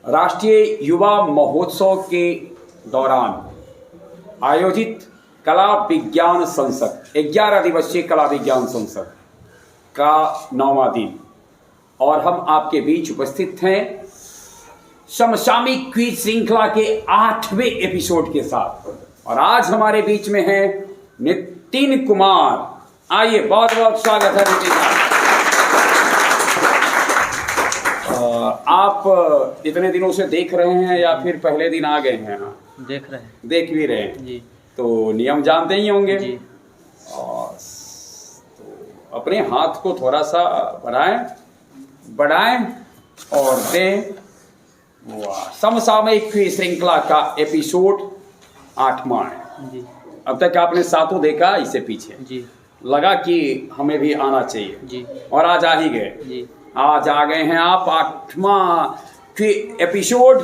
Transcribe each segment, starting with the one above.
राष्ट्रीय युवा महोत्सव के दौरान आयोजित कला विज्ञान संसद 11 दिवसीय कला विज्ञान संसद का 9वां दिन और हम आपके बीच उपस्थित हैं समसामयिक क्विज श्रृंखला के 8वें एपिसोड के साथ। और आज हमारे बीच में है नितिन कुमार। आइए, बहुत बहुत स्वागत है नितिन जी। आप इतने दिनों से देख रहे हैं या फिर पहले दिन आ गए हैं? देख रहे हैं। देख भी रहे हैं जी। तो नियम जानते ही होंगे जी। और तो अपने हाथ को थोड़ा सा बढ़ाएं और दें। समसामयिक श्रृंखला का एपिसोड 8वां है। जी। अब तक आपने सातों देखा, इससे पीछे जी। लगा कि हमें भी आना चाहिए जी। और आज आ ही गए। जी। आज आ गए हैं आप 8वां एपिसोड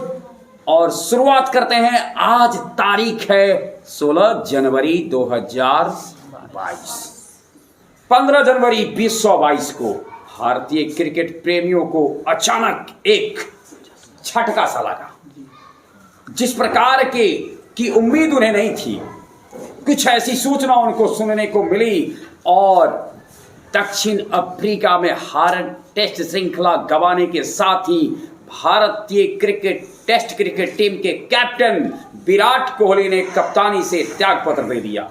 और शुरुआत करते हैं। आज तारीख है 16 जनवरी 2022। 15 जनवरी 2022 को भारतीय क्रिकेट प्रेमियों को अचानक एक झटका सा लगा। जिस प्रकार की उम्मीद उन्हें नहीं थी, कुछ ऐसी सूचना उनको सुनने को मिली और दक्षिण अफ्रीका में हार टेस्ट श्रृंखला गंवाने के साथ ही भारतीय टेस्ट क्रिकेट टीम के कैप्टन विराट कोहली ने कप्तानी से त्यागपत्र दे दिया।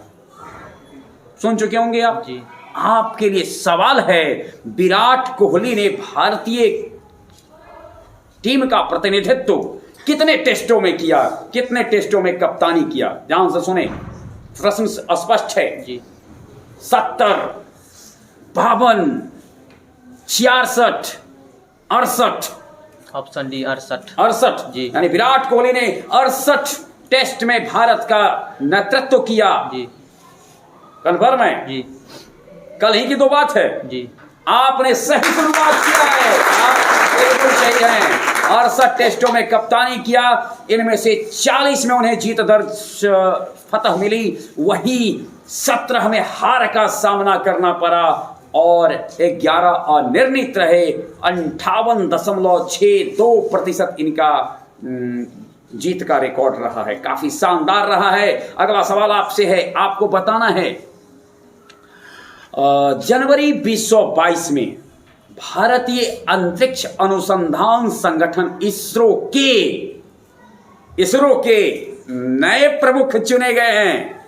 सुन चुके होंगे आप जी। आपके लिए सवाल है, विराट कोहली ने भारतीय टीम का प्रतिनिधित्व कितने टेस्टों में किया, कितने टेस्टों में कप्तानी किया? ध्यान से सुने, प्रश्न स्पष्ट है जी। 70, 52, 66, 68। Option D 68। 68 जी। यानी विराट कोहली ने 68 टेस्ट में भारत का नेतृत्व किया। जी। कन्फर्म है? जी। कल ही की दो बात है। जी। आपने सही शुरुआत किया है, आप बिल्कुल सही हैं। 68 टेस्टों में कप्तानी किया, इनमें से 40 में उन्हें जीत दर्ज फतह मिली, वहीं 17 में हार का सामना करना पड़ा और 11 अनिर्णीत रहे। 58.62% इनका जीत का रिकॉर्ड रहा है। काफी शानदार रहा है। अगला सवाल आपसे है, आपको बताना है जनवरी 2022 में भारतीय अंतरिक्ष अनुसंधान संगठन इसरो के नए प्रमुख चुने गए हैं।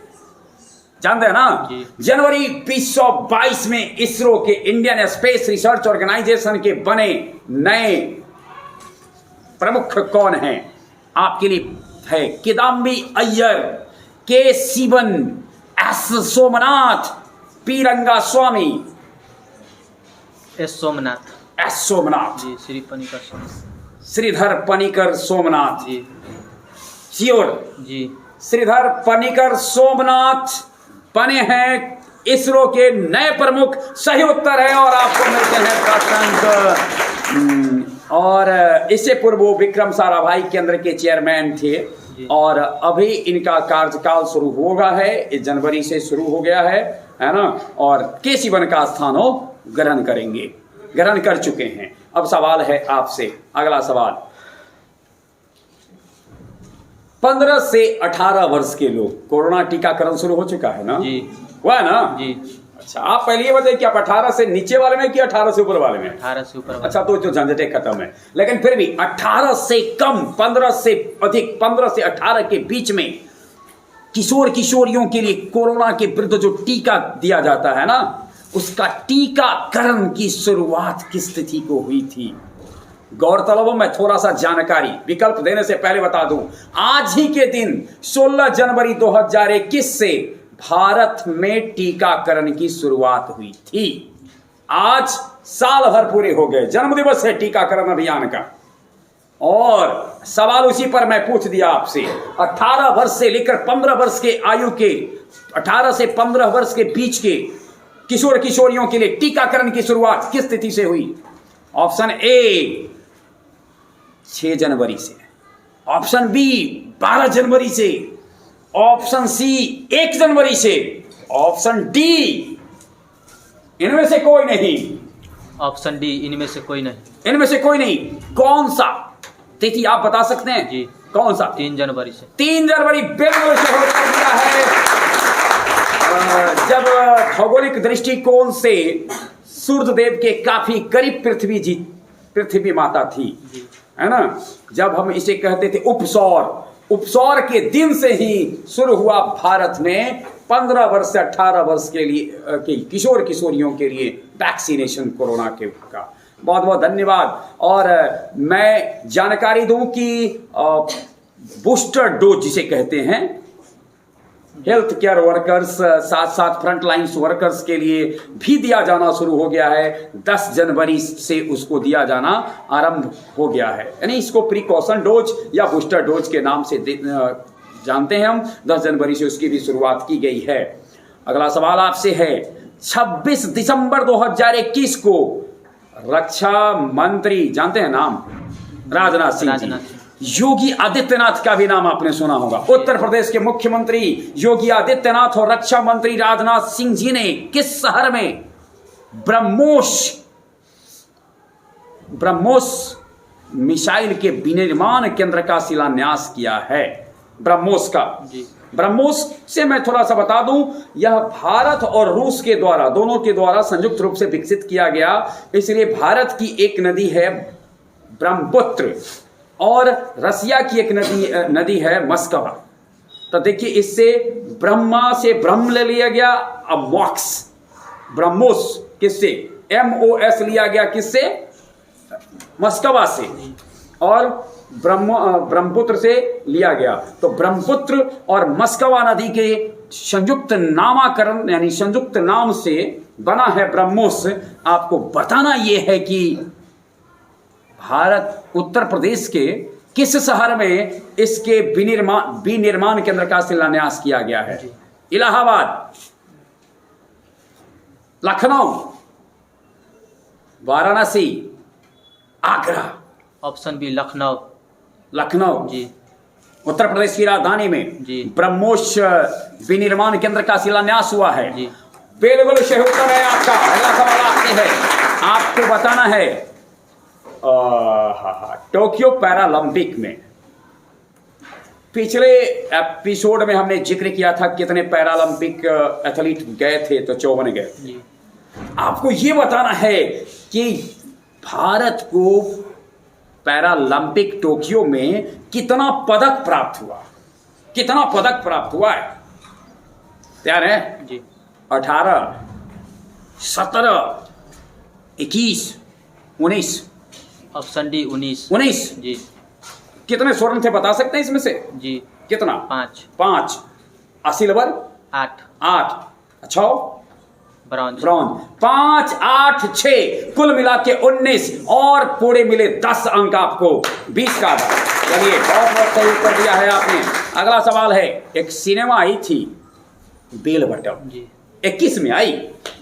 जानते हैं ना? जनवरी 2022 में इसरो के इंडियन स्पेस रिसर्च ऑर्गेनाइजेशन के बने नए प्रमुख कौन हैं? आपके लिए है Kidambi Iyer, K Sivan, S Somanath, P Rangaswamy. S Somanath. जी। श्रीधर पनिकर सोमनाथ। जी। श्योर? जी। श्रीधर पनिकर सोमनाथ बने हैं इसरो के नए प्रमुख। सही उत्तर है और आपको मिलते हैं प्राप्तांक। और इससे पूर्व वो विक्रम साराभाई केंद्र के चेयरमैन थे और अभी इनका कार्यकाल शुरू होगा है, इस जनवरी से शुरू हो गया है ना? और के शिवन का स्थान वो ग्रहण कर चुके हैं। अब सवाल है आपसे, अगला सवाल। 15 से 18 वर्ष के लोग, कोरोना टीकाकरण शुरू हो चुका है ना? जी। हुआ है ना? जी। अच्छा, आप पहले ये बताइए कि आप 18 से नीचे वाले में कि 18 से ऊपर वाले में? 18 से ऊपर। अच्छा, तो जो झंझटें खत्म है। लेकिन फिर भी 18 से कम, 15 से अधिक, 15 से 18 के बीच में किशोर किशोरियों के लिए कोरोना के विरुद्ध जो टीका दिया जाता है ना, उसका टीकाकरण की शुरुआत किस तिथि को हुई थी? गौरतलब, मैं थोड़ा सा जानकारी विकल्प देने से पहले बता दूं, आज ही के दिन 16 जनवरी 2021 से भारत में टीकाकरण की शुरुआत हुई थी। आज साल भर पूरे हो गए, जन्मदिवस है टीकाकरण अभियान का। और सवाल उसी पर मैं पूछ दिया आपसे, 18 वर्ष से लेकर 15 वर्ष के आयु के, 18 से 15 वर्ष के बीच के किशोर किशोरियों के लिए टीकाकरण की शुरुआत किस तिथि से हुई? ऑप्शन ए 6 जनवरी से, ऑप्शन बी 12 जनवरी से, ऑप्शन सी 1 जनवरी से, ऑप्शन डी इनमें से कोई नहीं। ऑप्शन डी इनमें से कोई नहीं। इनमें से कोई नहीं। कौन सा तिथि आप बता सकते हैं जी। कौन सा? 3 जनवरी से। 3 जनवरी बिल्कुल सही उत्तर दिया है। जब भौगोलिक दृष्टिकोण से सूर्यदेव के काफी करीब पृथ्वी माता थी, है ना, जब हम इसे कहते थे उपसौर के दिन से ही शुरू हुआ भारत में 15 वर्ष से 18 वर्ष के लिए किशोर किशोरियों के लिए वैक्सीनेशन कोरोना के का। बहुत बहुत धन्यवाद। और मैं जानकारी दूं कि बूस्टर डोज जिसे कहते हैं, हेल्थ केयर वर्कर्स साथ साथ फ्रंट लाइन्स वर्कर्स के लिए भी दिया जाना शुरू हो गया है। 10 जनवरी से उसको दिया जाना आरंभ हो गया है, यानी इसको प्रिकॉशन डोज या बूस्टर डोज के नाम से जानते हैं हम। 10 जनवरी से उसकी भी शुरुआत की गई है। अगला सवाल आपसे है, 26 दिसंबर 2021 को रक्षा मंत्री, जानते हैं नाम? राजनाथ सिंह जी। योगी आदित्यनाथ का भी नाम आपने सुना होगा। उत्तर प्रदेश के मुख्यमंत्री योगी आदित्यनाथ और रक्षा मंत्री राजनाथ सिंह जी ने किस शहर में ब्रह्मोस मिसाइल के विनिर्माण केंद्र का शिलान्यास किया है? ब्रह्मोस का जी। ब्रह्मोस से मैं थोड़ा सा बता दूं, यह भारत और रूस के द्वारा, दोनों के द्वारा संयुक्त रूप से विकसित किया गया। इसलिए भारत की एक नदी है ब्रह्मपुत्र और रसिया की एक नदी है मस्कवा। तो देखिए, इससे ब्रह्मा से ब्रह्म ले लिया गया, अब मॉक्स ब्रह्मोस किससे? MOS लिया गया, किससे? मस्कवा से, और ब्रह्मपुत्र से लिया गया। तो ब्रह्मपुत्र और मस्कवा नदी के संयुक्त नामाकरण यानी संयुक्त नाम से बना है ब्रह्मोस। आपको बताना यह है कि भारत उत्तर प्रदेश के किस शहर में इसके विनिर्माण केंद्र का शिलान्यास किया गया है? इलाहाबाद, लखनऊ, वाराणसी, आगरा। ऑप्शन बी लखनऊ जी। उत्तर प्रदेश की राजधानी में जी ब्रह्मोस विनिर्माण केंद्र का शिलान्यास हुआ है जी। बिल्कुल सही उत्तर है आपका। अगला सवाल आपसे है, आपको बताना है टोक्यो पैरालंपिक में, पिछले एपिसोड में हमने जिक्र किया था कितने पैरालंपिक एथलीट गए थे, तो 54 गए थे। आपको ये बताना है कि भारत को पैरालंपिक टोक्यो में कितना पदक प्राप्त हुआ है? तैयार है जी। 18, 17, 21, 19। ऑप्शन डी 19 जी। कितने स्वर्ण थे बता सकते हैं इसमें से? जी। कितना? 5। सिल्वर 8। 6 ब्रॉन्ज 5, 8, 6 कुल मिला के 19 और पूरे मिले 10 अंक आपको 20 का था। चलिए, बहुत बहुत सही उत्तर दिया है आपने। अगला सवाल है, एक सिनेमा आई थी बेलवटम, 21 में आई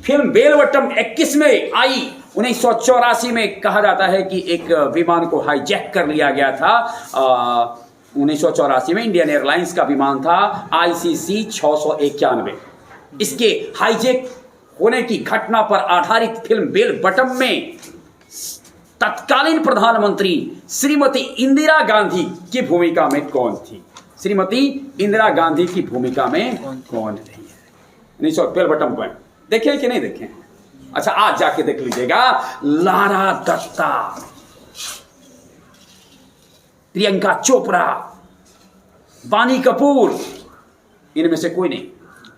फिल्म बेलवटम 21 में आई। 1984 में कहा जाता है कि एक विमान को हाईजैक कर लिया गया था। 1984 में इंडियन एयरलाइंस का विमान था ICC 691। इसके हाईजैक होने की घटना पर आधारित फिल्म बेलवटम में तत्कालीन प्रधानमंत्री श्रीमती इंदिरा गांधी की भूमिका में कौन थी? श्रीमती इंदिरा गांधी की भूमिका में कौन रही है? बेलवटम में देखे कि नहीं देखे? अच्छा, आज जाके देख लीजिएगा। लारा दत्ता, प्रियंका चोपड़ा, बानी कपूर, इनमें से कोई नहीं।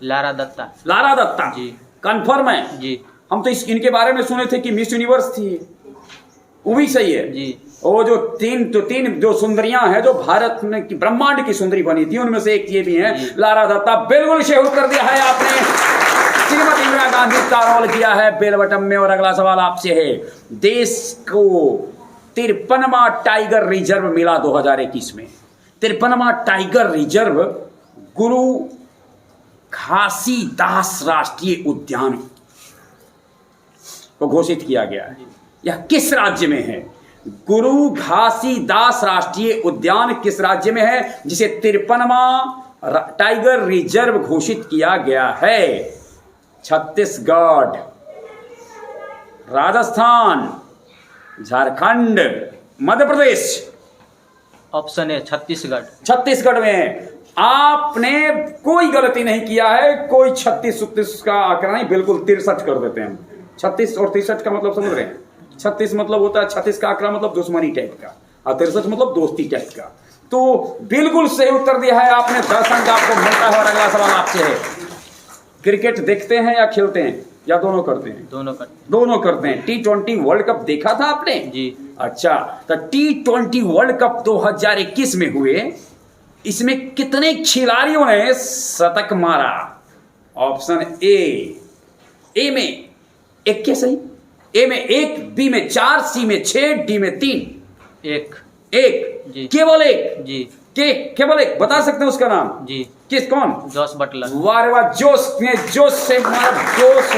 लारा दत्ता जी। कंफर्म है जी। हम तो इनके बारे में सुने थे कि मिस यूनिवर्स थी, वो भी सही है जी। वो जो तीन जो सुंदरियां हैं जो भारत में ब्रह्मांड की सुंदरी बनी थी, उनमें से एक ये भी है लारा दत्ता। बिल्कुल सही उत्तर दिया है आपने। श्रीमती इंदिरा गांधी का रोल किया है बेलवटम में। और अगला सवाल आपसे है, देश को 53वां टाइगर रिजर्व मिला 2021 में। 53वां टाइगर रिजर्व गुरु घासीदास राष्ट्रीय उद्यान को घोषित किया गया है। यह किस राज्य में है? गुरु घासीदास राष्ट्रीय उद्यान किस राज्य में है जिसे 53वां टाइगर रिजर्व घोषित किया गया है? छत्तीसगढ़, राजस्थान, झारखंड, मध्य प्रदेश। Option A Chhattisgarh. छत्तीसगढ़ में है। आपने कोई गलती नहीं किया है, कोई 36 का आंकड़ा नहीं, बिल्कुल 63 कर देते हैं हम। 36 और 63 का मतलब समझ रहे हैं? 36 मतलब होता है 36 का आंकड़ा मतलब दुश्मनी टाइप का, और 63 मतलब दोस्ती टाइप का। तो बिल्कुल सही उत्तर दिया है आपने, 10 अंक आपको मिलता है। और अगला सवाल आपसे है, क्रिकेट देखते हैं या खेलते हैं या दोनों करते हैं? दोनों करते हैं। T20 वर्ल्ड कप देखा था आपने? जी। अच्छा, तो T20 वर्ल्ड कप 2021 में हुए, इसमें कितने खिलाड़ियों ने शतक मारा? ऑप्शन ए में 1 क्या सही? ए में 1, बी में 4, सी में 6, डी में 3। 1 जी। केवल 1 जी। केवल 1 बता सकते हैं उसका नाम? जी। किस कौन? Jos Buttler. वाह वाह, जोस से जोस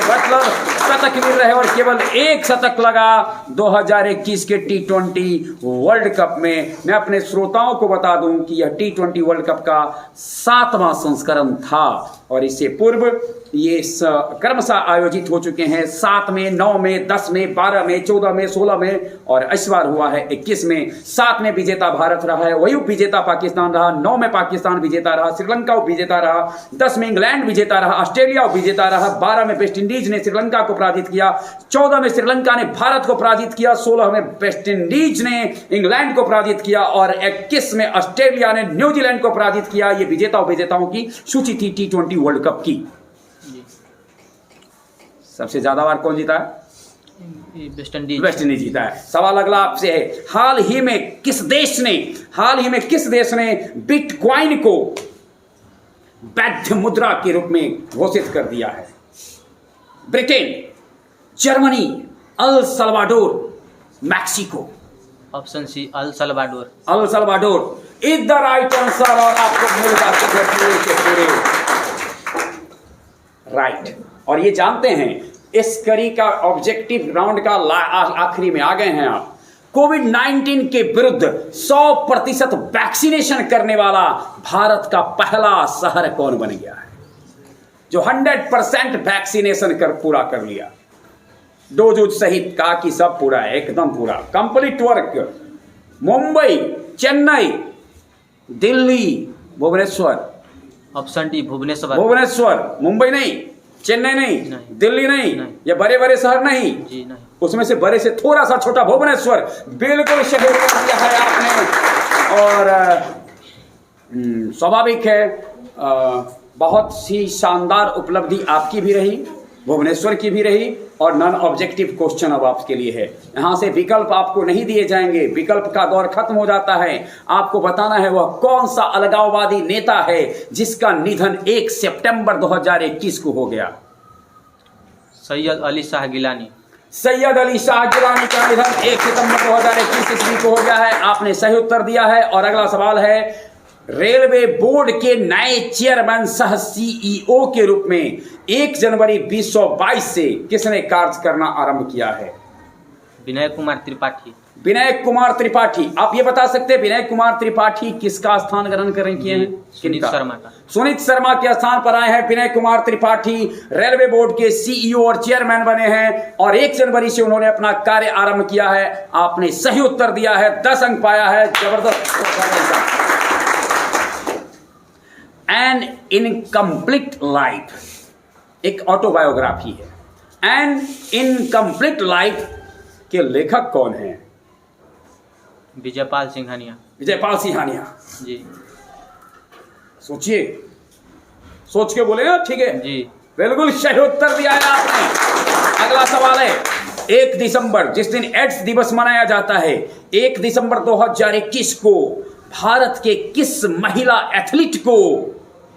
बटलर शतक मिल रहे, और केवल 1 शतक लगा 2021 के T20 वर्ल्ड कप में। मैं अपने श्रोताओं को बता दूं कि यह T20 वर्ल्ड कप का 7वां संस्करण था, और इससे पूर्व ये क्रमशः आयोजित हो चुके हैं 7 में, 9 में, 10 में, 12 में, 14 में, 16 में, और इस बार हुआ है 21 में। 7 में विजेता भारत रहा है, वही विजेता पाकिस्तान रहा, 9 में पाकिस्तान विजेता रहा, श्रीलंका विजेता रहा, 10 में इंग्लैंड विजेता रहा, ऑस्ट्रेलिया विजेता रहा, 12 में वेस्ट इंडीज ने श्रीलंका को पराजित किया, 14 में श्रीलंका ने भारत को पराजित किया, 16 में वेस्ट इंडीज ने इंग्लैंड को पराजित किया, और 21 में ऑस्ट्रेलिया ने न्यूजीलैंड को पराजित किया। ये विजेताओं की सूची थी T20 वर्ल्ड कप की। सबसे ज्यादा बार कौन जीता है? वेस्ट इंडीज जीता है। सवाल अगला आपसे है, हाल ही में किस देश ने बिटकॉइन को वैध मुद्रा के रूप में घोषित कर दिया है? Britain, Germany, El Salvador, Mexico. Option C El Salvador. Is the right answer, और आपको मिल जाते हैं पूरे के पूरे राइट। और ये जानते हैं, इस कड़ी का ऑब्जेक्टिव राउंड का आखिरी में आ गए हैं आप। कोविड-19 के विरुद्ध 100% वैक्सीनेशन करने वाला भारत का पहला शहर कौन बन गया है, जो 100% वैक्सीनेशन पूरा कर लिया? डोज सहित कहा कि सब पूरा है, एकदम पूरा, complete work. Mumbai, Chennai, Delhi, Bhubaneswar. Option D Bhubaneswar. Mumbai नहीं, चेन्नई नहीं, दिल्ली नहीं, ये बड़े बड़े शहर नहीं, नहीं, उसमें उसमें से बड़े से थोड़ा सा छोटा भुवनेश्वर। बिल्कुल सही कर दिया है आपने, और स्वाभाविक है, बहुत सी शानदार उपलब्धि आपकी भी रही, भुवनेश्वर की भी रही, और नॉन ऑब्जेक्टिव क्वेश्चन अब आपके लिए है। यहां से विकल्प आपको नहीं दिए जाएंगे, विकल्प का दौर खत्म हो जाता है। आपको बताना है वह कौन सा अलगाववादी नेता है जिसका निधन 1 सितंबर 2021 को हो गया? सैयद अली शाह गिलानी का निधन 1 सितंबर 2021 ईस्वी को हो गया है। आपने सही उत्तर दिया है। और अगला सवाल है, रेलवे बोर्ड के नए चेयरमैन सह CEO के रूप में 1 जनवरी 2022 से किसने कार्य करना आरंभ किया है? विनय कुमार त्रिपाठी। आप ये बता सकते हैं विनय कुमार त्रिपाठी किसका स्थान ग्रहण किए हैं? सुनीत शर्मा के स्थान पर आए हैं विनय कुमार त्रिपाठी। रेलवे बोर्ड के CEO और चेयरमैन बने हैं, और 1 जनवरी से उन्होंने अपना कार्य आरंभ किया है। आपने सही उत्तर दिया है, 10 अंक पाया है। जबरदस्त। एन इनकम्प्लीट लाइफ एक ऑटोबायोग्राफी है। एन इनकम्प्लीट लाइफ के लेखक कौन हैं? विजयपाल सिंघानिया जी। सोचिए, सोच के बोले ना, ठीक है जी, बिल्कुल सही उत्तर दिया है आपने। अगला सवाल है, 1 दिसंबर जिस दिन एड्स दिवस मनाया जाता है, 1 दिसंबर 2021 को भारत के किस महिला एथलीट को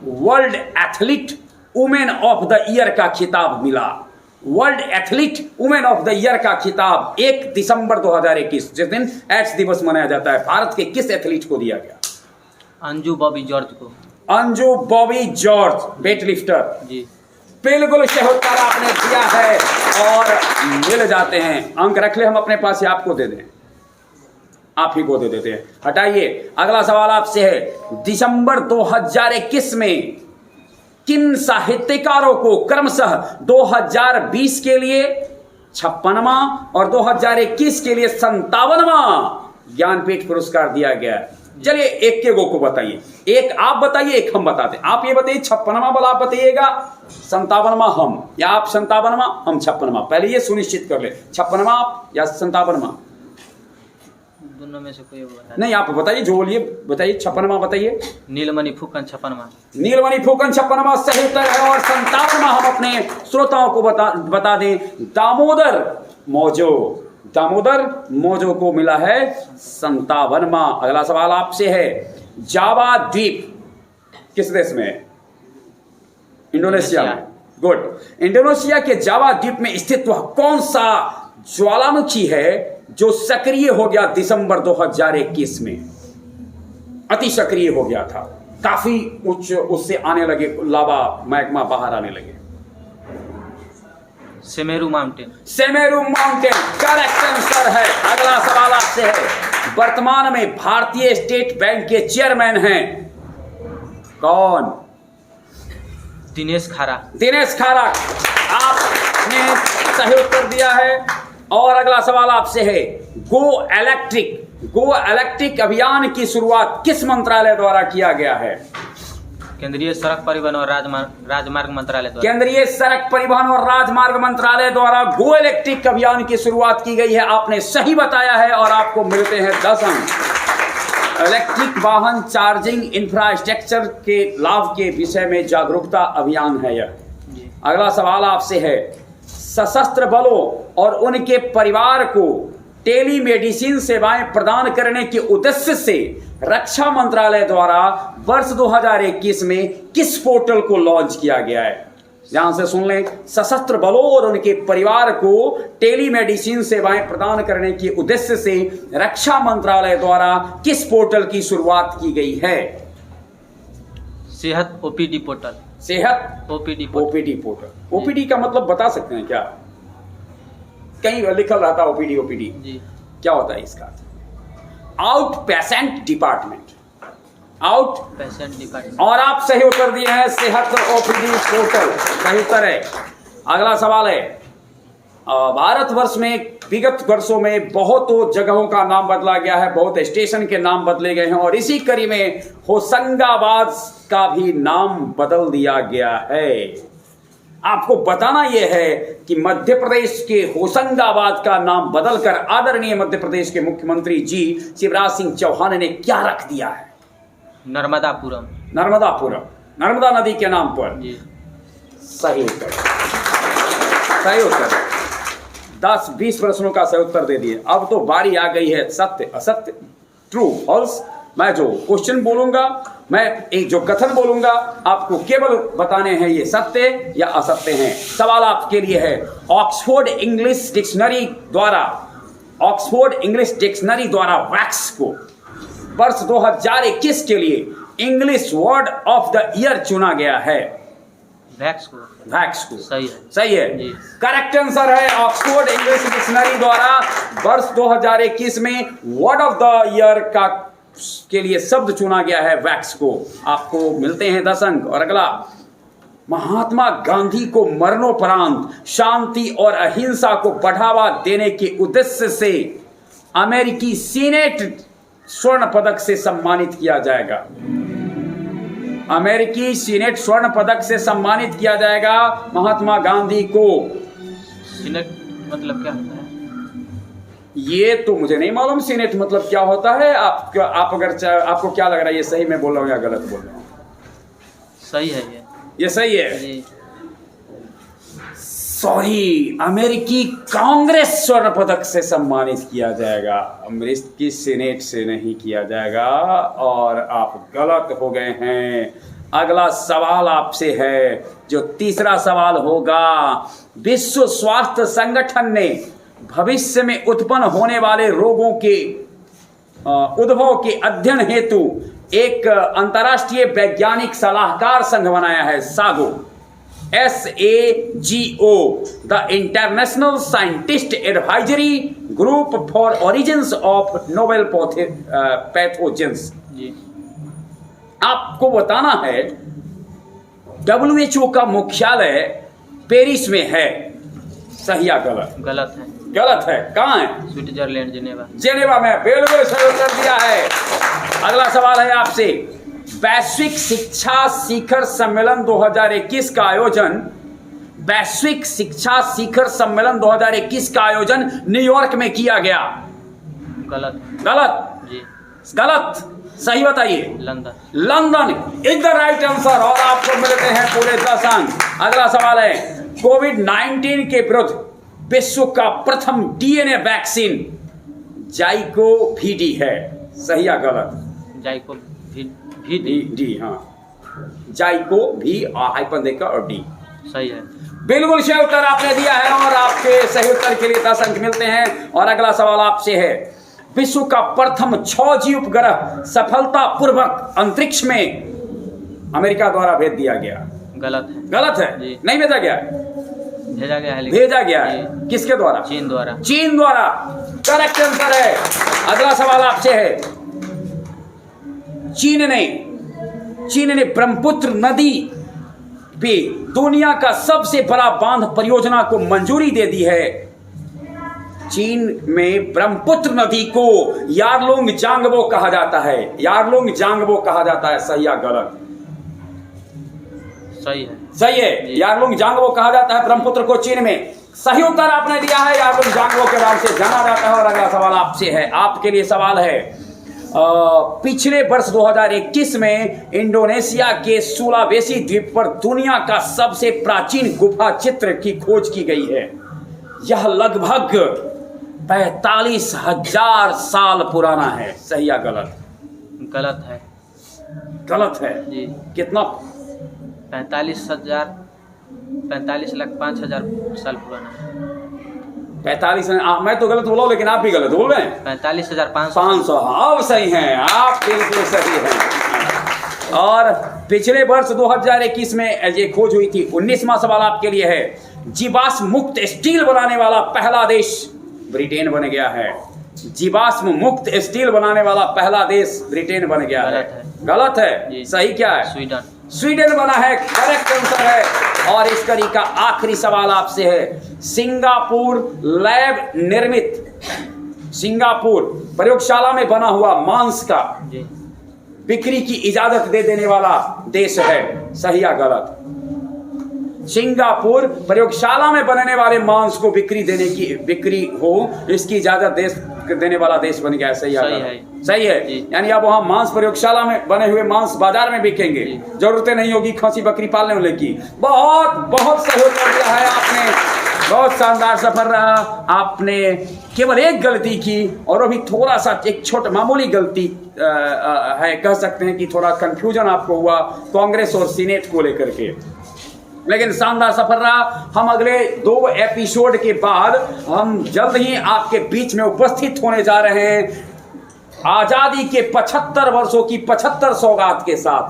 world athlete women of the year का खिताब मिला? World athlete women of the year का खिताब 1 दिसंबर 2021 जिस दिन एड्स दिवस मनाया जाता है, भारत के किस एथलीट को दिया गया? अंजू बॉबी जॉर्ज वेट लिफ्टर जी। बिल्कुल सही उत्तर आपने दिया है, और मिल जाते हैं अंक। रख ले हम अपने पास, या आपको दे दें? आप ही को दे देते हैं, हटाइए। अगला सवाल आपसे है, दिसंबर 2021 में किन साहित्यकारों को क्रमशः 2020 के लिए 56वां और 2021 के लिए 57वां ज्ञानपीठ पुरस्कार दिया गया है। चलिए एक के गो को बताइए, एक आप बताइए एक हम बताते हैं। आप ये बताइए 56वां बल आप बताइएगा, 57वां हम, या आप 57वां हम 56वां। पहले ये सुनिश्चित कर ले, 56वां आप या 57वां, दोनों में से कोई बता नहीं आप बताइए, जो बोलिए बताइए। 56वां बताइए। नीलमणि फुकन 56वां। नीलमणि फुकन 56वां सही उत्तर है। और 57वां हम अपने श्रोताओं को बता दें, दामोदर मौजो को मिला है 57वां। अगला सवाल आपसे है, जावा द्वीप किस देश में है? इंडोनेशिया में। गुड। इंडोनेशिया के जावा द्वीप में स्थित वह कौन सा ज्वालामुखी है जो सक्रिय हो गया दिसंबर 2021 में? अति सक्रिय हो गया था, काफी उच्च, उससे आने लगे लावा मैग्मा बाहर आने लगे। Semeru mountain. Semeru mountain correct answer है। अगला सवाल आपसे है, वर्तमान में भारतीय स्टेट बैंक के चेयरमैन हैं कौन? दिनेश खारा। दिनेश खारा, आपने सही उत्तर दिया है। और अगला सवाल आपसे है, गो इलेक्ट्रिक अभियान की शुरुआत किस मंत्रालय द्वारा किया गया है? केंद्रीय सड़क परिवहन और राजमार्ग मंत्रालय द्वारा। केंद्रीय सड़क परिवहन और राजमार्ग मंत्रालय द्वारा गो इलेक्ट्रिक अभियान की शुरुआत की गई है। आपने सही बताया है और आपको मिलते हैं 10 अंक। इलेक्ट्रिक वाहन चार्जिंग इंफ्रास्ट्रक्चर के लाभ के विषय में जागरूकता अभियान है यह। अगला सवाल आपसे है, सशस्त्र बलों और उनके परिवार को टेलीमेडिसिन सेवाएं प्रदान करने के उद्देश्य से रक्षा मंत्रालय द्वारा वर्ष 2021 में किस पोर्टल को लॉन्च किया गया है? ध्यान से सुन लें, सशस्त्र बलों और उनके परिवार को टेलीमेडिसिन सेवाएं प्रदान करने के उद्देश्य से रक्षा मंत्रालय द्वारा किस पोर्टल की शुरुआत की गई है? सेहत ओपीडी पोर्टल। सेहत ओपीडी पोर्टल। ओपीडी का मतलब बता सकते हैं क्या? कहीं लिखा रहता है ओपीडी जी, क्या होता है इसका? Out patient department. और आप सही उत्तर दिए हैं, सेहत ओपीडी पोर्टल सही उत्तर है। अगला सवाल है, भारतवर्ष में विगत वर्षों में बहुत जगहों का नाम बदला गया है, बहुत स्टेशन के नाम बदले गए हैं और इसी कड़ी में होशंगाबाद का भी नाम बदल दिया गया है। आपको बताना यह है कि मध्य प्रदेश के होशंगाबाद का नाम बदलकर आदरणीय मध्य प्रदेश के मुख्यमंत्री जी शिवराज सिंह चौहान ने क्या रख दिया है? नर्मदापुरम। नर्मदा नदी के नाम पर। सही उत्तर। 10-20 प्रश्नों का सही उत्तर दे दिए। अब तो बारी आ गई है सत्य असत्य, ट्रू फॉल्स। मैं जो क्वेश्चन बोलूंगा, मैं एक जो कथन बोलूंगा, आपको केवल बताने हैं ये सत्य या असत्य हैं। सवाल आपके लिए है, ऑक्सफोर्ड इंग्लिश डिक्शनरी द्वारा वैक्स को वर्ष 2021 के लिए English word of the year चुना गया है। वैक्स को सही है। करेक्ट आंसर है। ऑक्सफोर्ड इंग्लिश डिक्शनरी द्वारा वर्ष 2021 में वर्ड ऑफ द ईयर के लिए शब्द चुना गया है वैक्स को। आपको मिलते हैं 10 अंक। और अगला, महात्मा गांधी को मरणोपरांत शांति और अहिंसा को बढ़ावा देने के उद्देश्य से अमेरिकी सीनेट स्वर्ण पदक से सम्मानित किया जाएगा। अमेरिकी सीनेट स्वर्ण पदक से सम्मानित किया जाएगा महात्मा गांधी को। सीनेट मतलब क्या होता है? ये तो मुझे नहीं मालूम सीनेट मतलब क्या होता है। आप अगर आपको क्या लग रहा है, ये सही मैं बोल रहा हूँ या गलत बोल रहा हूँ? सही है ये सही है। सॉरी, अमेरिकी कांग्रेस स्वर्ण पदक से सम्मानित किया जाएगा, अमेरिकी सीनेट से नहीं किया जाएगा। और आप गलत हो गए हैं। अगला सवाल आपसे है, जो तीसरा सवाल होगा, विश्व स्वास्थ्य संगठन ने भविष्य में उत्पन्न होने वाले रोगों के उद्भव के अध्ययन हेतु एक अंतर्राष्ट्रीय वैज्ञानिक सलाहकार संघ बनाया है, SAGO, SAGO, the international scientist advisory group for origins of novel pathogens. आपको बताना है, WHO का मुख्यालय पेरिस में है। सही या गलत? गलत है। गलत है। कहाँ है? Switzerland, Geneva. जेनेवा में, बिल्कुल सही उत्तर दिया है। अगला सवाल है आपसे, वैश्विक शिक्षा शिखर सम्मेलन 2021 का आयोजन, वैश्विक शिक्षा शिखर सम्मेलन 2021 का आयोजन न्यूयॉर्क में किया गया। गलत। गलत जी। गलत, सही बताइए। London. London is the right answer और आपको मिलते हैं पूरे 10 अंक। अगला सवाल है, कोविड-19 के विरुद्ध विश्व का प्रथम डीएनए वैक्सीन जाइकोवी है, सही या गलत? जाइकोवी डी, हाँ, जाइकोवी हाइपन देकर और डी, सही है। बिल्कुल सही उत्तर आपने दिया है और आपके सही उत्तर के लिए 10 अंक मिलते हैं। और अगला सवाल आपसे है, विश्व का प्रथम 6G उपग्रह सफलतापूर्वक अंतरिक्ष में अमेरिका द्वारा भेज दिया गया। गलत है। गलत है जी। नहीं भेजा गया? भेजा गया है। भेजा गया है, किसके द्वारा? चीन द्वारा। चीन द्वारा, करेक्ट आंसर है। अगला सवाल आपसे है, चीन ने ब्रह्मपुत्र नदी पे दुनिया का सबसे बड़ा बांध परियोजना को मंजूरी दे दी है। चीन में ब्रह्मपुत्र नदी को यारलुंग जांगबो कहा जाता है, यारलुंग जांगबो कहा जाता है, सही या गलत? सही है। सही है, यारलुंग जांगबो कहा जाता है ब्रह्मपुत्र को चीन में। सही उत्तर आपने दिया है, यारलुंग जांगबो के नाम से जाना जाता है। और अगला सवाल आपसे है, आपके लिए सवाल है, पिछले वर्ष 2021 में इंडोनेशिया के सुलावेसी द्वीप पर दुनिया का सबसे प्राचीन गुफा चित्र की खोज की गई है। यह लगभग 45,000 साल पुराना है, सही या गलत? गलत है। गलत है जी। कितना? 45,05,000 साल पुराना है। 45? मैं तो गलत बोला हूं, लेकिन आप भी गलत बोल रहे हैं। 45,500। आप सही हैं, आप बिल्कुल सही हैं। और पिछले वर्ष 2021 में ये खोज हुई थी। 19वां सवाल आपके लिए है, जीवाश्म मुक्त स्टील बनाने वाला पहला देश ब्रिटेन बन गया है। जीवाश्म मुक्त स्टील बनाने वाला पहला देश ब्रिटेन बन गया है। गलत है। सही क्या है? स्वीडन बना है, करेक्ट आंसर है। और इस कड़ी का आखिरी सवाल आपसे है, सिंगापुर लैब निर्मित, सिंगापुर प्रयोगशाला में बना हुआ मांस का बिक्री की इजाजत दे देने वाला देश है, सही या गलत? सिंगापुर प्रयोगशाला में बनने वाले मांस को बिक्री हो इसकी इजाजत देने वाला देश बन गया है, सही है? सही है। यानी अब वहां मांस प्रयोगशाला में बने हुए मांस बाजार में बिकेंगे, जरूरतें नहीं होगी खसी बकरी पालने वाले की। बहुत बहुत सहयोग कर दिया है आपने, बहुत शानदार सफर रहा। आपने केवल एक गलती की और अभी थोड़ा सा एक छोटा मामूली गलती है, कह सकते हैं कि थोड़ा कंफ्यूजन आपको हुआ कांग्रेस और सीनेट को लेकर के, लेकिन शानदार सफर रहा। हम अगले 2 एपिसोड के बाद हम जल्द ही आपके बीच में उपस्थित होने जा रहे हैं आजादी के 75 वर्षों की 75 सौगात के साथ।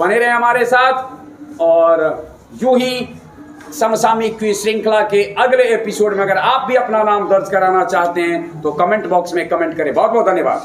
बने रहे हमारे साथ और यूं ही समसामयिक की श्रृंखला के अगले एपिसोड में अगर आप भी अपना नाम दर्ज कराना चाहते हैं तो कमेंट बॉक्स में कमेंट करें। बहुत बहुत धन्यवाद।